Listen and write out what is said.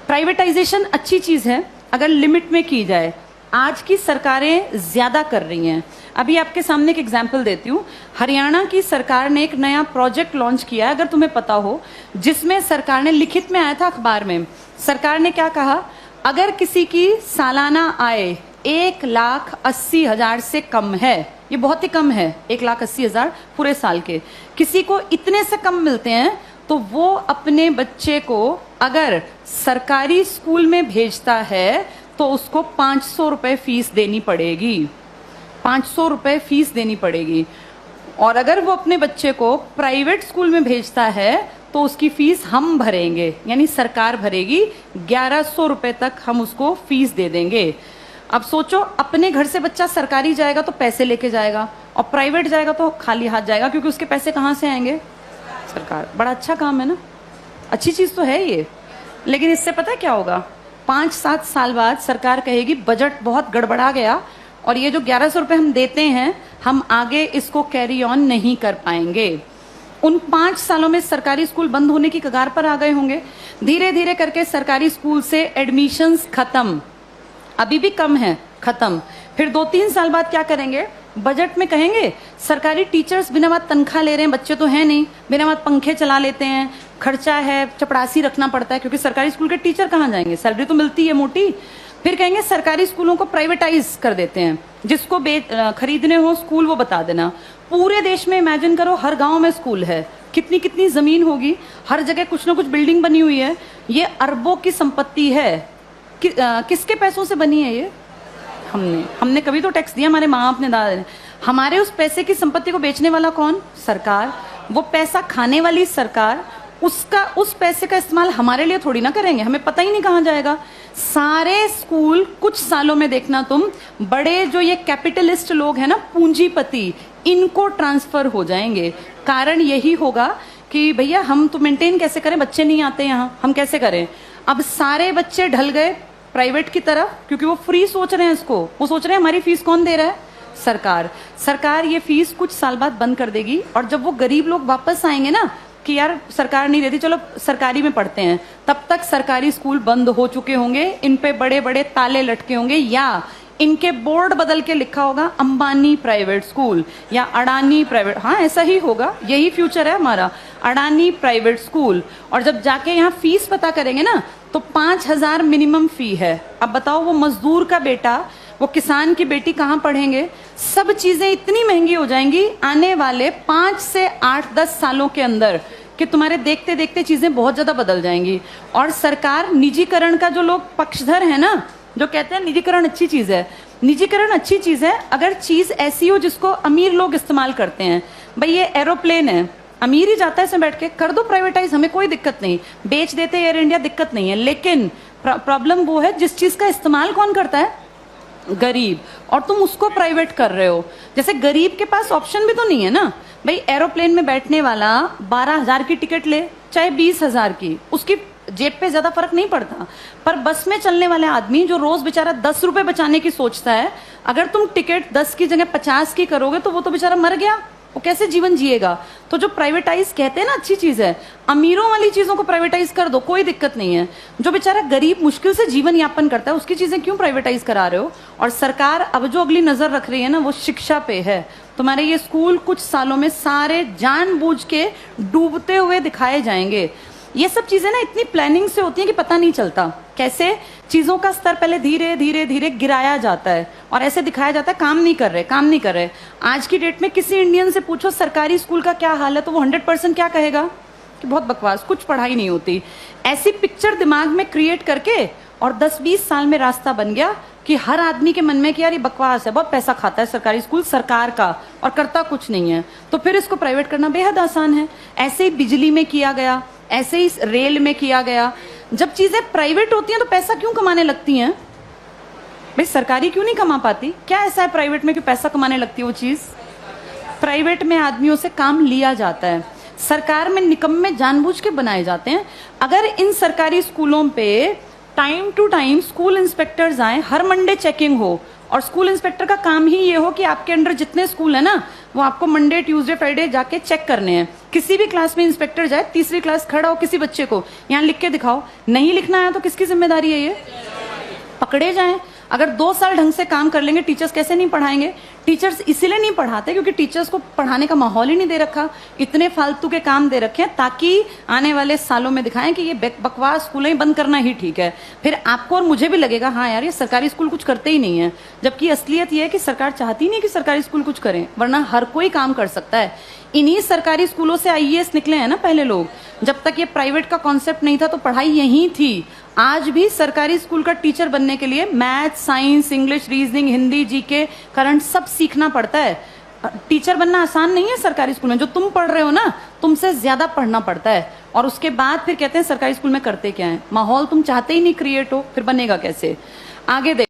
Privatisation अच्छी चीज़ है अगर लिमिट में की जाए। आज की सरकारें ज़्यादा कर रही हैं। अभी आपके सामने एक एग्जाम्पल देती हूँ। हरियाणा की सरकार ने एक नया प्रोजेक्ट लॉन्च किया है, अगर तुम्हें पता हो, जिसमें सरकार ने, लिखित में आया था अखबार में, सरकार ने क्या कहा, अगर किसी की सालाना आय 1,80,000 से कम है, ये बहुत ही कम है, 1,80,000 पूरे साल के, किसी को इतने से कम मिलते हैं, तो वो अपने बच्चे को अगर सरकारी स्कूल में भेजता है तो उसको 500 रुपये फीस देनी पड़ेगी। 500 रुपये फीस देनी पड़ेगी। और अगर वो अपने बच्चे को प्राइवेट स्कूल में भेजता है तो उसकी फीस हम भरेंगे, यानी सरकार भरेगी। 1,100 रुपये तक हम उसको फीस दे देंगे। अब सोचो, अपने घर से बच्चा सरकारी जाएगा तो पैसे लेके जाएगा, और प्राइवेट जाएगा तो खाली हाथ जाएगा, क्योंकि उसके पैसे कहाँ से आएंगे? सरकार। बड़ा अच्छा काम है ना, अच्छी चीज़ तो है ये। लेकिन इससे पता है क्या होगा? 5-7 साल बाद सरकार कहेगी बजट बहुत गड़बड़ा गया और ये जो 1,100 रुपये हम देते हैं, हम आगे इसको कैरी ऑन नहीं कर पाएंगे। उन 5 सालों में सरकारी स्कूल बंद होने की कगार पर आ गए होंगे। धीरे धीरे करके सरकारी स्कूल से एडमिशन्स खत्म, अभी भी कम है, खत्म। फिर 2-3 साल बाद क्या करेंगे? बजट में कहेंगे सरकारी टीचर्स बिना बात तनख्वाह ले रहे हैं, बच्चे तो हैं नहीं, बिना बात पंखे चला लेते हैं, खर्चा है, चपरासी रखना पड़ता है, क्योंकि सरकारी स्कूल के टीचर कहाँ जाएंगे, सैलरी तो मिलती है मोटी। फिर कहेंगे सरकारी स्कूलों को प्राइवेटाइज कर देते हैं, जिसको खरीदने हो स्कूल वो बता देना। पूरे देश में इमेजिन करो, हर गांव में स्कूल है, कितनी कितनी जमीन होगी, हर जगह कुछ ना कुछ बिल्डिंग बनी हुई है। ये अरबों की संपत्ति है। किसके पैसों से बनी है ये? हमने कभी तो टैक्स दिया, हमारे माँ बाप ने, दादा ने। हमारे उस पैसे की संपत्ति को बेचने वाला कौन? सरकार। वो पैसा खाने वाली सरकार। उस पैसे का इस्तेमाल हमारे लिए थोड़ी ना करेंगे, हमें पता ही नहीं कहाँ जाएगा। सारे स्कूल कुछ सालों में देखना तुम, बड़े जो ये कैपिटलिस्ट लोग हैं ना, पूंजीपति, इनको ट्रांसफर हो जाएंगे। कारण यही होगा कि भैया हम तो मेंटेन कैसे करें, बच्चे नहीं आते यहाँ, हम कैसे करें? अब सारे बच्चे ढल गए प्राइवेट की तरफ, क्योंकि वो फ्री सोच रहे हैं इसको। वो सोच रहे हैं हमारी फीस कौन दे रहा है? सरकार। सरकार ये फीस कुछ साल बाद बंद कर देगी, और जब वो गरीब लोग वापस आएंगे ना कि यार सरकार नहीं देती, चलो सरकारी में पढ़ते हैं, तब तक सरकारी स्कूल बंद हो चुके होंगे, इन पे बड़े बड़े ताले लटके होंगे, या इनके बोर्ड बदल के लिखा होगा अंबानी प्राइवेट स्कूल या अडानी प्राइवेट। हाँ, ऐसा ही होगा, यही फ्यूचर है हमारा, अडानी प्राइवेट स्कूल। और जब जाके यहाँ फीस पता करेंगे ना, तो 5,000 मिनिमम फी है। अब बताओ, वो मजदूर का बेटा, वो किसान की बेटी कहाँ पढ़ेंगे? सब चीजें इतनी महंगी हो जाएंगी आने वाले 5 से 8-10 सालों के अंदर कि तुम्हारे देखते देखते चीजें बहुत ज्यादा बदल जाएंगी। और सरकार निजीकरण का, जो लोग पक्षधर है ना, जो कहते हैं निजीकरण अच्छी चीज है, निजीकरण अच्छी चीज है अगर चीज ऐसी हो जिसको अमीर लोग इस्तेमाल करते हैं। भाई ये एरोप्लेन है, अमीर ही जाता है इसमें बैठ के, कर दो प्राइवेटाइज, हमें कोई दिक्कत नहीं, बेच देते एयर इंडिया, दिक्कत नहीं है। लेकिन प्रॉब्लम वो है जिस चीज का इस्तेमाल कौन करता है? गरीब। और तुम उसको प्राइवेट कर रहे हो। जैसे गरीब के पास ऑप्शन भी तो नहीं है ना। भाई एरोप्लेन में बैठने वाला 12,000 की टिकट ले, चाहे 20,000 की, उसकी जेब पे ज्यादा फर्क नहीं पड़ता। पर बस में चलने वाले आदमी जो रोज बेचारा 10 रुपए बचाने की सोचता है, अगर तुम टिकट 10 की जगह 50 की करोगे तो वो तो बेचारा मर गया, वो कैसे जीवन जिएगा? तो जो प्राइवेटाइज कहते हैं ना अच्छी चीज है, अमीरों वाली चीजों को प्राइवेटाइज कर दो, कोई दिक्कत नहीं है। जो बेचारा गरीब मुश्किल से जीवन यापन करता है, उसकी चीजें क्यों प्राइवेटाइज करा रहे हो? और सरकार अब जो अगली नजर रख रही है ना, वो शिक्षा पे है। तुम्हारे ये स्कूल कुछ सालों में सारे जानबूझ के डूबते हुए दिखाए जाएंगे। ये सब चीजें ना इतनी प्लानिंग से होती हैं कि पता नहीं चलता कैसे चीजों का स्तर पहले धीरे धीरे धीरे गिराया जाता है और ऐसे दिखाया जाता है काम नहीं कर रहे, काम नहीं कर रहे। आज की डेट में किसी इंडियन से पूछो सरकारी स्कूल का क्या हाल है, तो वो 100% क्या कहेगा कि बहुत बकवास, कुछ पढ़ाई नहीं होती। ऐसी पिक्चर दिमाग में क्रिएट करके और 10-20 साल में रास्ता बन गया कि हर आदमी के मन में कि यार ये बकवास है, बहुत पैसा खाता है सरकारी स्कूल सरकार का और करता कुछ नहीं है, तो फिर इसको प्राइवेट करना बेहद आसान है। ऐसे ही बिजली में किया गया, ऐसे ही रेल में किया गया। जब चीजें प्राइवेट होती हैं तो पैसा क्यों कमाने लगती हैं? भाई सरकारी क्यों नहीं कमा पाती? क्या ऐसा है प्राइवेट में कि पैसा कमाने लगती है वो चीज? प्राइवेट में आदमियों से काम लिया जाता है, सरकार में निकम्मे जानबूझ के बनाए जाते हैं। अगर इन सरकारी स्कूलों पे time to time school inspectors आए, हर मंडे चेकिंग हो, और स्कूल इंस्पेक्टर का काम ही ये हो कि आपके अंडर जितने स्कूल है ना, वो आपको मंडे ट्यूसडे फ्राइडे जाके चेक करने हैं किसी भी क्लास में इंस्पेक्टर जाए, तीसरी क्लास खड़ा हो, किसी बच्चे को यहाँ लिख के दिखाओ, नहीं लिखना आया तो किसकी जिम्मेदारी है? ये पकड़े जाएं। अगर 2 साल ढंग से काम कर लेंगे, टीचर्स कैसे नहीं पढ़ाएंगे? टीचर्स इसीलिए नहीं पढ़ाते क्योंकि टीचर्स को पढ़ाने का माहौल ही नहीं दे रखा। इतने फालतू के काम दे रखे हैं ताकि आने वाले सालों में दिखाएं कि ये बकवास स्कूलें बंद करना ही ठीक है। फिर आपको और मुझे भी लगेगा हाँ यार, ये सरकारी स्कूल कुछ करते ही नहीं है, जबकि असलियत ये है कि सरकार चाहती नहीं कि सरकारी स्कूल कुछ करें, वरना हर कोई काम कर सकता है। इन्हीं सरकारी स्कूलों से आईएएस निकले हैं ना पहले लोग। जब तक ये प्राइवेट का कॉन्सेप्ट नहीं था तो पढ़ाई यहीं थी। आज भी सरकारी स्कूल का टीचर बनने के लिए math, science, English, reasoning, Hindi, GK, current सब सीखना पड़ता है। टीचर बनना आसान नहीं है सरकारी स्कूल में। जो तुम पढ़ रहे हो ना, तुमसे ज्यादा पढ़ना पड़ता है। और उसके बाद फिर कहते हैं सरकारी स्कूल में करते क्या है। माहौल तुम चाहते ही नहीं क्रिएट हो, फिर बनेगा कैसे? आगे